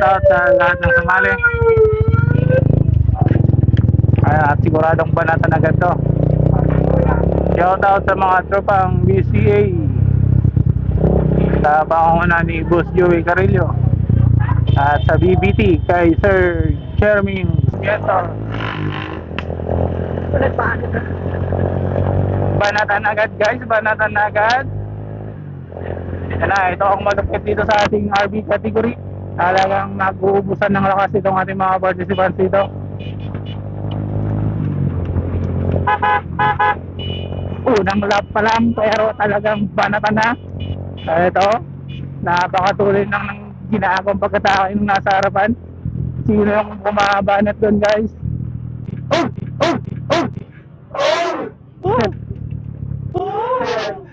out sa lahat ng sumali. At siguradong banatan agad to. Shout out sa mga tropang BCA sa pangunguna ni Boss Joey Carillo at sa BBT kay Sir Jeremy Nieto. Banatan agad guys, banatan agad. Yan na, ito ang malupit dito sa ating RB category. Talagang nag-uubusan ng lakas itong ating mga participants dito. Unang lap pa lang pero talagang banatan na. Ito, napakatuloy ng ginagawang pagkatao yung nasa harapan. Sino yung bumabanat doon guys? Oh! Oh! Oh! Oh! Oh!